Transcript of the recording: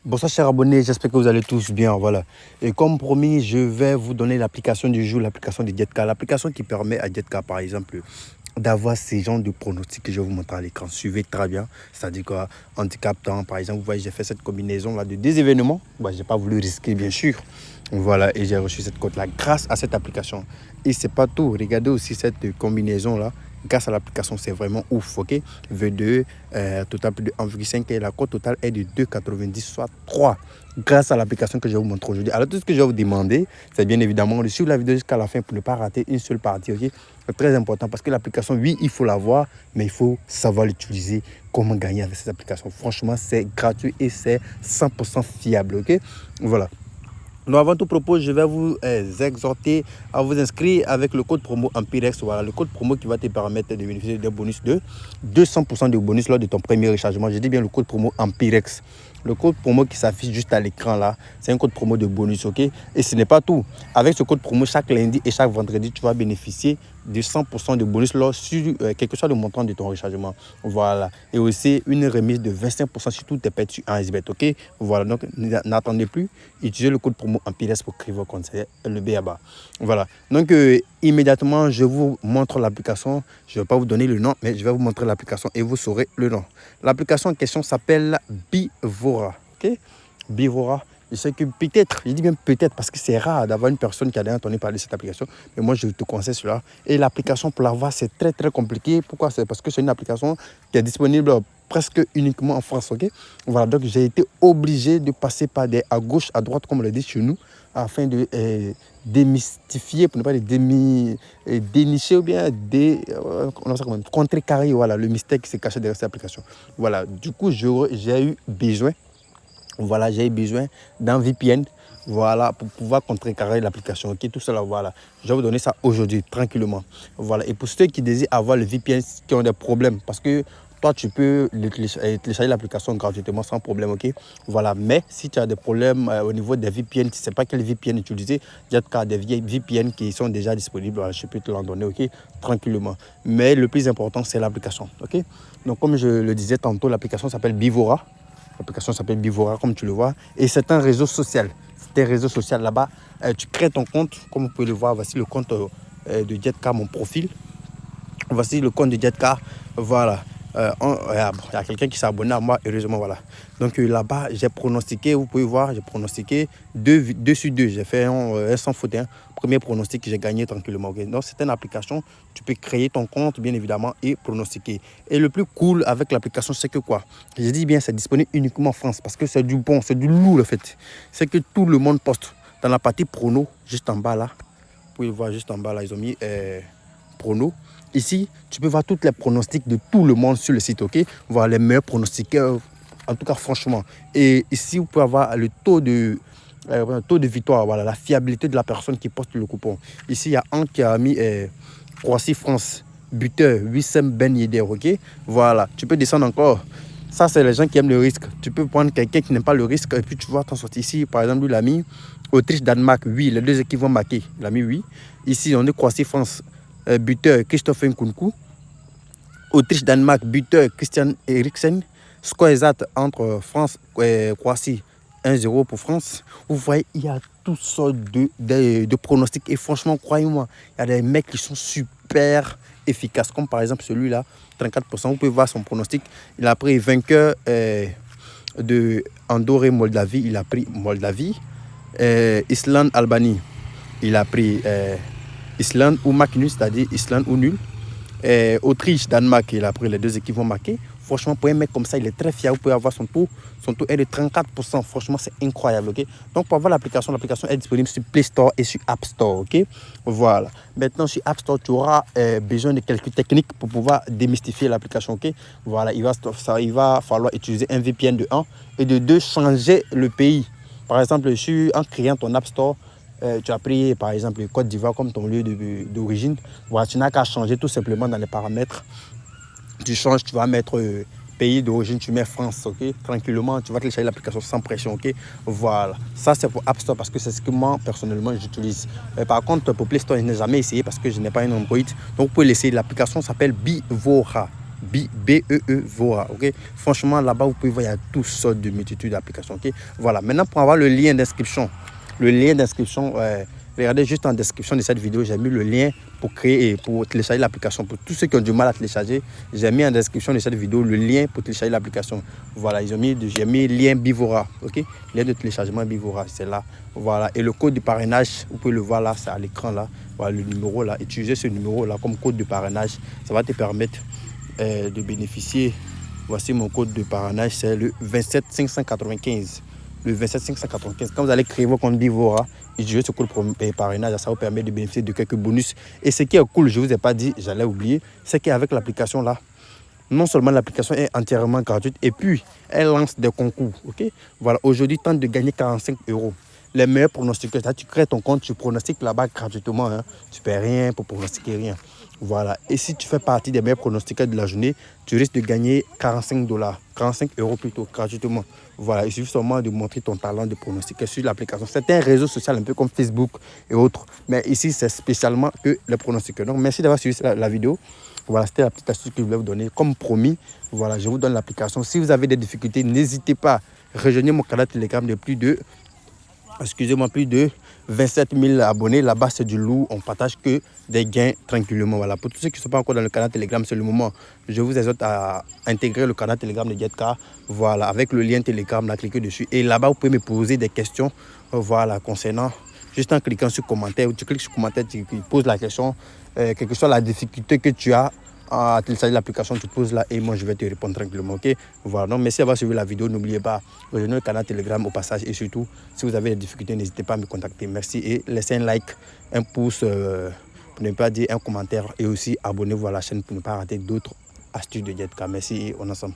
Bonsoir chers abonnés, j'espère que vous allez tous bien, voilà. Et comme promis, je vais vous donner l'application du jour, l'application de Jetka. L'application qui permet à Jetka, par exemple, d'avoir ces genres de pronostics que je vais vous montrer à l'écran. Suivez très bien, c'est-à-dire quoi, handicap temps, par exemple, vous voyez, j'ai fait cette combinaison-là de deux événements. Bah, je n'ai pas voulu risquer, bien sûr. Voilà, et j'ai reçu cette cote-là grâce à cette application. Et c'est pas tout, regardez aussi cette combinaison-là. Grâce à l'application, c'est vraiment ouf, ok? V2, total plus de 1,5 et la cote totale est de 2,90, soit 3. Grâce à l'application que je vais vous montrer aujourd'hui. Alors, tout ce que je vais vous demander, c'est bien évidemment de suivre la vidéo jusqu'à la fin pour ne pas rater une seule partie, ok? C'est très important parce que l'application, oui, il faut l'avoir, mais il faut savoir l'utiliser, comment gagner avec cette application. Franchement, c'est gratuit et c'est 100% fiable, ok? Voilà. Donc avant tout propos, je vais vous exhorter à vous inscrire avec le code promo Ampirex. Voilà, le code promo qui va te permettre de bénéficier d'un bonus de 200% de bonus lors de ton premier rechargement. Je dis bien le code promo Ampirex. Le code promo qui s'affiche juste à l'écran là, c'est un code promo de bonus, ok? Et ce n'est pas tout. Avec ce code promo, chaque lundi et chaque vendredi, tu vas bénéficier de 100% de bonus lors sur quel que soit le montant de ton rechargement. Voilà. Et aussi une remise de 25% sur tout tes paies sur ASBet, ok? Voilà. Donc n'attendez plus. Utilisez le code promo Ampirex pour créer vos comptes. C'est le BABA. Voilà. Donc immédiatement, je vous montre l'application. Je ne vais pas vous donner le nom, mais je vais vous montrer l'application et vous saurez le nom. L'application en question s'appelle Bivora. Ok? Bivora. Je sais que peut-être, je dis bien peut-être parce que c'est rare d'avoir une personne qui a déjà entendu parler de cette application. Mais moi, je te conseille cela. Et l'application pour l'avoir, c'est très, très compliqué. Pourquoi? C'est parce que c'est une application qui est disponible presque uniquement en France. Ok? Voilà, donc j'ai été obligé de passer par des à gauche, à droite, comme on le dit chez nous, afin de démystifier, pour ne pas dire dénicher ou bien contrecarrer, voilà, le mystère qui s'est caché derrière cette application. Voilà, du coup, j'ai eu besoin. Voilà, j'ai besoin d'un VPN, voilà, pour pouvoir contrecarrer l'application. Ok, tout cela, voilà. Je vais vous donner ça aujourd'hui, tranquillement. Voilà, et pour ceux qui désirent avoir le VPN, qui ont des problèmes, parce que toi, tu peux télécharger l'application gratuitement sans problème, ok? Voilà, mais si tu as des problèmes au niveau des VPN, tu ne sais pas quel VPN utiliser, il y a des VPN qui sont déjà disponibles, voilà, je peux te l'en donner, ok? Tranquillement. Mais le plus important, c'est l'application, ok? Donc, comme je le disais tantôt, l'application s'appelle Bivora. L'application s'appelle Bivora, comme tu le vois. Et c'est un réseau social. C'est un réseau social là-bas. Tu crées ton compte. Comme vous pouvez le voir, voici le compte de Jetka, mon profil. Voici le compte de Jetka. Voilà. Il y a quelqu'un qui s'est abonné à moi, heureusement, voilà. Donc là-bas, j'ai pronostiqué, vous pouvez voir, j'ai pronostiqué 2 sur 2. J'ai fait un sans faute. Premier pronostic que j'ai gagné tranquillement. Okay? Donc c'est une application, tu peux créer ton compte, bien évidemment, et pronostiquer. Et le plus cool avec l'application, c'est que quoi? Je dis bien, c'est disponible uniquement en France, parce que c'est du bon, c'est du lourd, en fait. C'est que tout le monde poste. Dans la partie prono, juste en bas là, vous pouvez voir juste en bas là, ils ont mis prono. Ici, tu peux voir toutes les pronostics de tout le monde sur le site, ok? Voir les meilleurs pronostiqueurs, en tout cas, franchement. Et ici, vous pouvez avoir le taux de victoire, voilà, la fiabilité de la personne qui poste le coupon. Ici, il y a un qui a mis Croatie-France, buteur, Wissem Ben Yedder, ok? Voilà, tu peux descendre encore. Ça, c'est les gens qui aiment le risque. Tu peux prendre quelqu'un qui n'aime pas le risque et puis tu vas t'en sortir. Ici, par exemple, lui, il a mis Autriche-Danemark, oui, les deux équipes vont marquer. Il a mis oui. Ici, on est Croatie-France, buteur Christophe Nkunku. Autriche-Danemark, buteur Christian Eriksen. Score exact entre France et Croatie, 1-0 pour France. Vous voyez, il y a toutes sortes de pronostics. Et franchement, croyez-moi, il y a des mecs qui sont super efficaces. Comme par exemple celui-là, 34%. Vous pouvez voir son pronostic. Il a pris vainqueur de Andorre et Moldavie. Il a pris Moldavie. Islande-Albanie. Il a pris Islande ou match nul, c'est-à-dire Islande ou nul. Autriche-Danemark, il a pris les deux équipes vont marquer. Franchement, pour un mec comme ça, il est très fiable. Vous pouvez avoir son taux est de 34%. Franchement, c'est incroyable, ok? Donc, pour avoir l'application est disponible sur Play Store et sur App Store, ok? Voilà. Maintenant, sur App Store, tu auras besoin de quelques techniques pour pouvoir démystifier l'application, ok? Voilà, il va falloir utiliser un VPN de 1 et de 2, changer le pays. Par exemple, en créant ton App Store, tu as pris par exemple Côte d'Ivoire comme ton lieu d'origine. Voilà, tu n'as qu'à changer tout simplement dans les paramètres. Tu changes, tu vas mettre pays d'origine, tu mets France, ok? Tranquillement, tu vas télécharger l'application sans pression, ok? Voilà. Ça, c'est pour App Store parce que c'est ce que moi, personnellement, j'utilise. Par contre, pour Play Store, je n'ai jamais essayé parce que je n'ai pas un Android. Donc, vous pouvez l'essayer. L'application s'appelle Bivora. Vora. Ok, franchement, là-bas, vous pouvez voir, il y a toutes sortes de multitudes d'applications. Ok, voilà. Maintenant, pour avoir le lien d'inscription, regardez juste en description de cette vidéo, j'ai mis le lien pour créer et pour télécharger l'application. Pour tous ceux qui ont du mal à télécharger, j'ai mis en description de cette vidéo le lien pour télécharger l'application. Voilà, j'ai mis lien Bivora, ok, lien de téléchargement Bivora, c'est là. Voilà, et le code de parrainage, vous pouvez le voir là, c'est à l'écran là. Voilà, le numéro là. Utilisez ce numéro là comme code de parrainage, ça va te permettre de bénéficier. Voici mon code de parrainage, c'est le 27 595. Le 27 595. Quand vous allez créer vos comptes Bivora, utilisez ce code parrainage, ça vous permet de bénéficier de quelques bonus. Et ce qui est cool, je ne vous ai pas dit, j'allais oublier, c'est qu'avec l'application là, non seulement l'application est entièrement gratuite, et puis elle lance des concours. Ok, voilà, aujourd'hui, tente de gagner 45 €. Les meilleurs pronostiqueurs, tu crées ton compte, tu pronostiques là-bas gratuitement. Hein. Tu ne paies rien pour pronostiquer rien. Voilà. Et si tu fais partie des meilleurs pronostiqueurs de la journée, tu risques de gagner 45 $, 45 € plutôt, gratuitement. Voilà. Il suffit seulement de montrer ton talent de pronostiquer sur l'application. C'est un réseau social un peu comme Facebook et autres. Mais ici, c'est spécialement que les pronostiqueurs. Donc, merci d'avoir suivi la vidéo. Voilà, c'était la petite astuce que je voulais vous donner. Comme promis, voilà, je vous donne l'application. Si vous avez des difficultés, n'hésitez pas. Rejoignez mon canal Telegram de plus de 27 000 abonnés. Là-bas, c'est du lourd. On partage que des gains tranquillement. Voilà. Pour tous ceux qui ne sont pas encore dans le canal Telegram, c'est le moment. Je vous exhorte à intégrer le canal Telegram de Jetcar. Voilà, avec le lien Telegram, là, cliquez dessus. Et là-bas, vous pouvez me poser des questions. Voilà, concernant, juste en cliquant sur commentaire. Tu cliques sur commentaire, tu poses la question. Quelle que soit la difficulté que tu as à télécharger l'application, tu poses là et moi je vais te répondre tranquillement. Ok, voilà, donc merci d'avoir suivi la vidéo. N'oubliez pas de rejoindre le canal Telegram au passage, et surtout si vous avez des difficultés, n'hésitez pas à me contacter. Merci, et laissez un like, un pouce, pour ne pas dire un commentaire, et aussi abonnez-vous à la chaîne pour ne pas rater d'autres astuces de Jetcar. Merci et on est ensemble.